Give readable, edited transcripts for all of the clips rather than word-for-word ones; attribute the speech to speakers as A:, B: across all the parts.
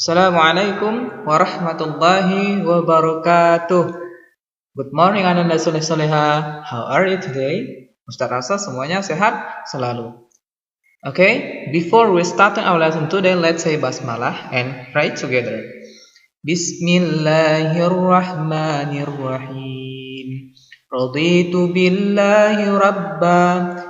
A: Assalamualaikum warahmatullahi wabarakatuh. Good morning Ananda Soleh-Soleha. How are you today? Ustaz rasa semuanya sehat selalu. Okay, before we start our lesson today, let's say basmalah and pray together. Bismillahirrahmanirrahim. Raditu billahi rabba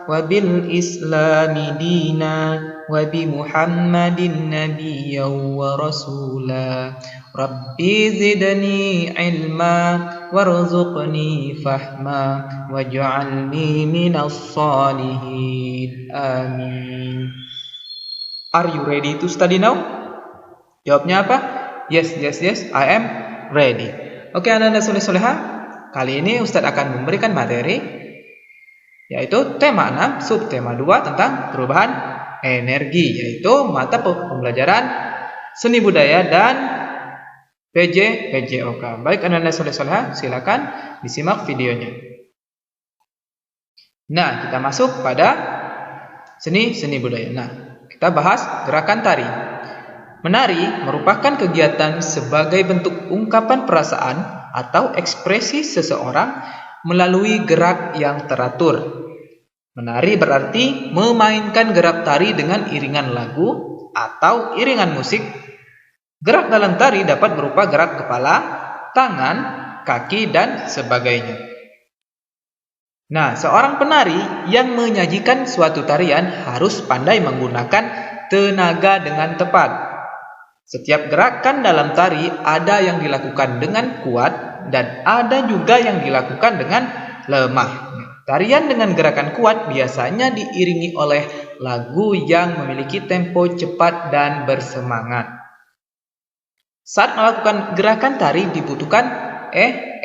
A: wa bil islami dina wa bi Muhammadin nabiyyan wa rasula. Rabbi zidni ilma warzuqni fahma waj'alni minas salihin. Amin. Are you ready to study now? Jawabnya apa? Yes, I am ready. Oke, Anda soleh-soleha. Kali ini Ustadz akan memberikan materi, yaitu tema 6, subtema 2 tentang perubahan energi, yaitu mata pembelajaran seni budaya dan PJOK. Baik, Anda soleh-soleha, silakan disimak videonya. Nah, kita masuk pada seni budaya. Nah, kita bahas gerakan tari. Menari merupakan kegiatan sebagai bentuk ungkapan perasaan atau ekspresi seseorang melalui gerak yang teratur. Menari berarti memainkan gerak tari dengan iringan lagu atau iringan musik. Gerak dalam tari dapat berupa gerak kepala, tangan, kaki, dan sebagainya. Nah, seorang penari yang menyajikan suatu tarian harus pandai menggunakan tenaga dengan tepat. Setiap gerakan dalam tari ada yang dilakukan dengan kuat dan ada juga yang dilakukan dengan lemah. Tarian dengan gerakan kuat biasanya diiringi oleh lagu yang memiliki tempo cepat dan bersemangat. Saat melakukan gerakan tari dibutuhkan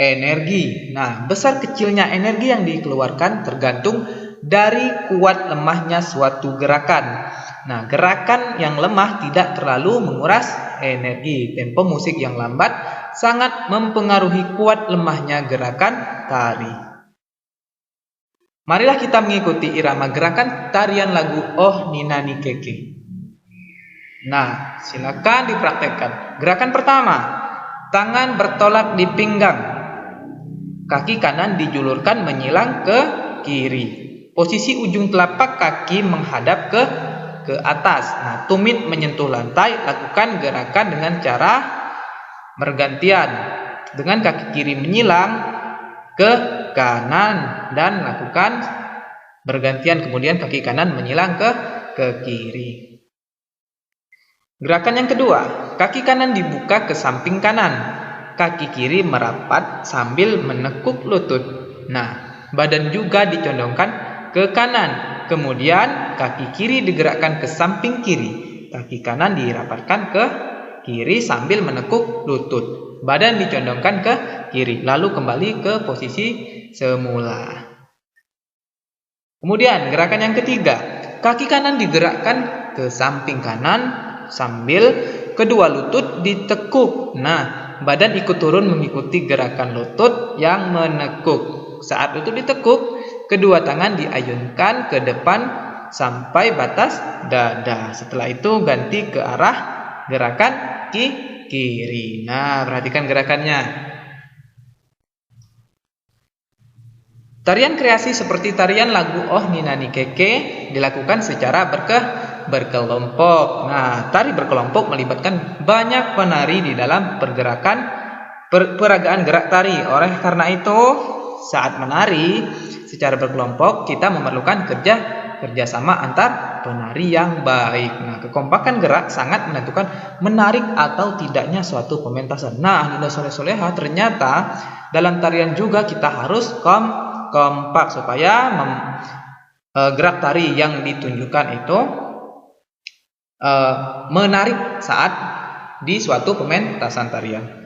A: energi. Nah, besar kecilnya energi yang dikeluarkan tergantung dari kuat lemahnya suatu gerakan. Nah, gerakan yang lemah tidak terlalu menguras energi. Tempo musik yang lambat sangat mempengaruhi kuat lemahnya gerakan tari. Marilah kita mengikuti irama gerakan tarian lagu Oh Nina Ni Keke. Nah, silakan dipraktekkan. Gerakan pertama, tangan bertolak di pinggang. Kaki kanan dijulurkan menyilang ke kiri. Posisi ujung telapak kaki menghadap ke atas. Nah, tumit menyentuh lantai. Lakukan gerakan dengan cara bergantian. Dengan kaki kiri menyilang ke kanan dan lakukan bergantian. Kemudian kaki kanan menyilang ke kiri. Gerakan yang kedua, kaki kanan dibuka ke samping kanan. Kaki kiri merapat sambil menekuk lutut. Nah, badan juga dicondongkan ke kanan. Kemudian kaki kiri digerakkan ke samping kiri. Kaki kanan dirapatkan ke kiri sambil menekuk lutut. Badan dicondongkan ke kiri. Lalu kembali ke posisi semula. Kemudian gerakan yang ketiga. Kaki kanan digerakkan ke samping kanan sambil kedua lutut ditekuk. Nah, badan ikut turun mengikuti gerakan lutut yang menekuk. Saat lutut ditekuk, kedua tangan diayunkan ke depan sampai batas dada. Setelah itu ganti ke arah gerakan kiri. Nah, perhatikan gerakannya. Tarian kreasi seperti tarian lagu Oh Nina Ni Keke dilakukan secara berkelompok. Nah, tari berkelompok melibatkan banyak penari di dalam peragaan gerak tari. Oleh karena itu, saat menari secara berkelompok, kita memerlukan kerjasama antar penari yang baik. Nah, kekompakan gerak sangat menentukan menarik atau tidaknya suatu pementasan. Nah, Anda soleh-soleha, ternyata dalam tarian juga kita harus kompak supaya gerak tari yang ditunjukkan itu menarik saat di suatu pementasan tarian.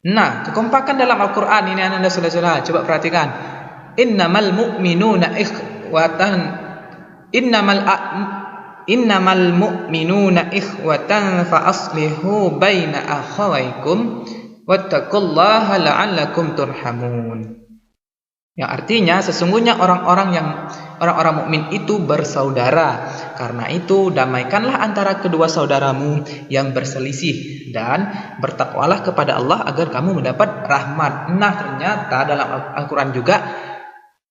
A: Nah, kekompakan dalam Al-Quran ini Anda soleh-soleha, coba perhatikan. Innamal mu'minuna ikhwatan fa aslihu baina akhawaykum wattaqullaha la'allakum turhamun. Yang artinya sesungguhnya orang-orang mukmin itu bersaudara. Karena itu damaikanlah antara kedua saudaramu yang berselisih dan bertakwalah kepada Allah agar kamu mendapat rahmat. Nah, ternyata dalam Al-Qur'an juga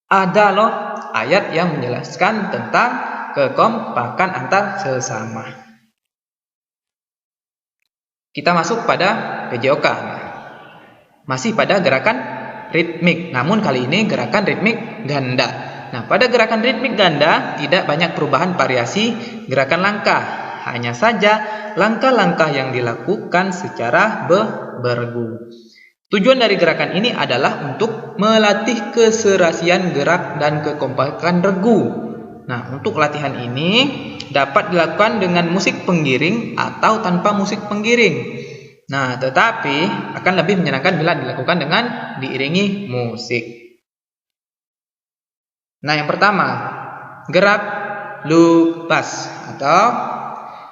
A: ada loh ayat yang menjelaskan tentang kekompakan antar sesama. Kita masuk pada PJOK. Masih pada gerakan ritmik, namun kali ini gerakan ritmik ganda. Nah, pada gerakan ritmik ganda tidak banyak perubahan variasi gerakan langkah. Hanya saja langkah-langkah yang dilakukan secara beregu. Tujuan dari gerakan ini adalah untuk melatih keserasian gerak dan kekompakan regu. Nah, untuk latihan ini dapat dilakukan dengan musik penggiring atau tanpa musik penggiring. Nah, tetapi akan lebih menyenangkan bila dilakukan dengan diiringi musik. Nah, yang pertama, gerak lupas atau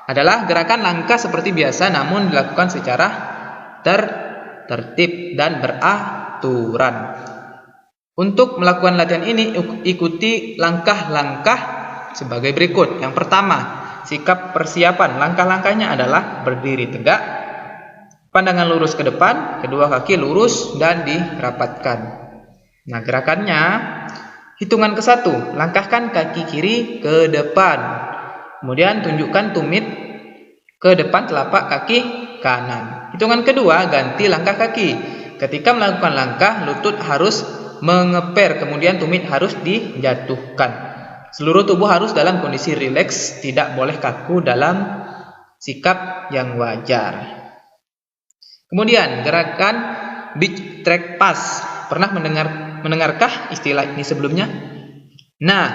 A: adalah gerakan langkah seperti biasa namun dilakukan secara tertib dan beraturan. Untuk melakukan latihan ini, ikuti langkah-langkah sebagai berikut. Yang pertama, sikap persiapan. Langkah-langkahnya adalah berdiri tegak, pandangan lurus ke depan, kedua kaki lurus dan dirapatkan. Nah, gerakannya, hitungan ke-1, langkahkan kaki kiri ke depan. Kemudian tunjukkan tumit ke depan telapak kaki kanan. Hitungan kedua, ganti langkah kaki. Ketika melakukan langkah, lutut harus mengeper, kemudian tumit harus dijatuhkan. Seluruh tubuh harus dalam kondisi rileks, tidak boleh kaku dalam sikap yang wajar. Kemudian gerakan beach track pass. Pernah mendengarkah istilah ini sebelumnya? Nah,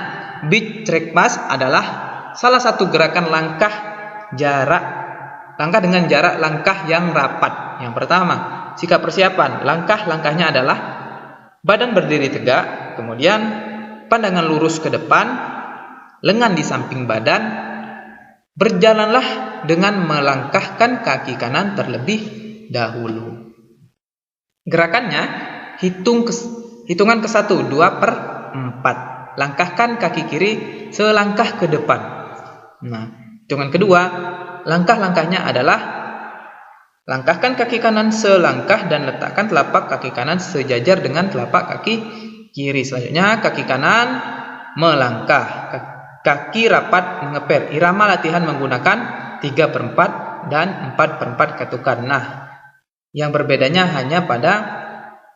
A: beach track pass adalah salah satu gerakan langkah dengan jarak langkah yang rapat. Yang pertama, sikap persiapan. Langkah-langkahnya adalah badan berdiri tegak, kemudian pandangan lurus ke depan, lengan di samping badan. Berjalanlah dengan melangkahkan kaki kanan terlebih dahulu. Gerakannya, hitungan ke-1, 2/4. Langkahkan kaki kiri selangkah ke depan. Nah, hitungan kedua, langkah-langkahnya adalah langkahkan kaki kanan selangkah dan letakkan telapak kaki kanan sejajar dengan telapak kaki kiri. Selanjutnya, kaki kanan melangkah, kaki rapat mengeper. Irama latihan menggunakan 3/4 dan 4/4 ketukan. Nah, yang berbedanya hanya pada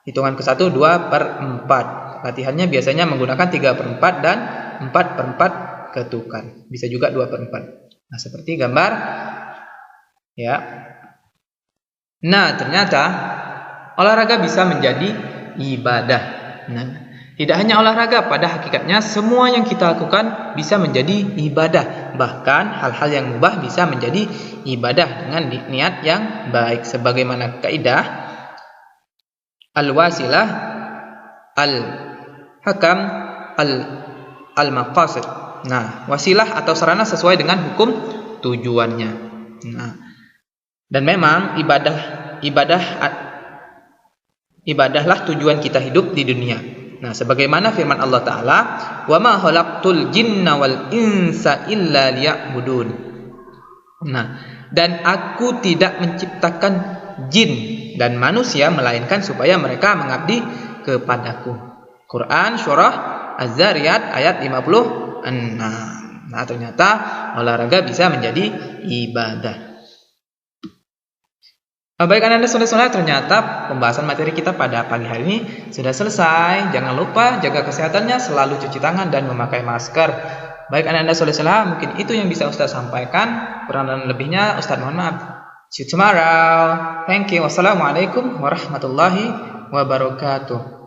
A: hitungan ke-1, 2/4. Latihannya biasanya menggunakan 3/4 dan 4/4 ketukan. Bisa juga 2/4. Nah, seperti gambar ya. Nah, ternyata olahraga bisa menjadi ibadah. Nah, tidak hanya olahraga, pada hakikatnya semua yang kita lakukan bisa menjadi ibadah. Bahkan hal-hal yang mubah bisa menjadi ibadah dengan niat yang baik. Sebagaimana kaidah al-wasilah al-hakam al-maqasid. Nah, wasilah atau sarana sesuai dengan hukum tujuannya. Nah, dan memang ibadahlah tujuan kita hidup di dunia. Nah, sebagaimana firman Allah Ta'ala, wa ma khalaqtul jinna wal insa illa liya'budun. Nah, dan aku tidak menciptakan jin dan manusia melainkan supaya mereka mengabdi kepadaku. Quran surah Az-Zariyat ayat 56. Nah, ternyata olahraga bisa menjadi ibadah. Baik anak-anak saudara-saudara, ternyata pembahasan materi kita pada pagi hari ini sudah selesai. Jangan lupa jaga kesehatannya, selalu cuci tangan dan memakai masker. Baik anak-anak saudara-saudara, mungkin itu yang bisa Ustaz sampaikan. Kurang dan lebihnya Ustaz mohon maaf. See you tomorrow. Thank you. Wassalamualaikum warahmatullahi wabarakatuh.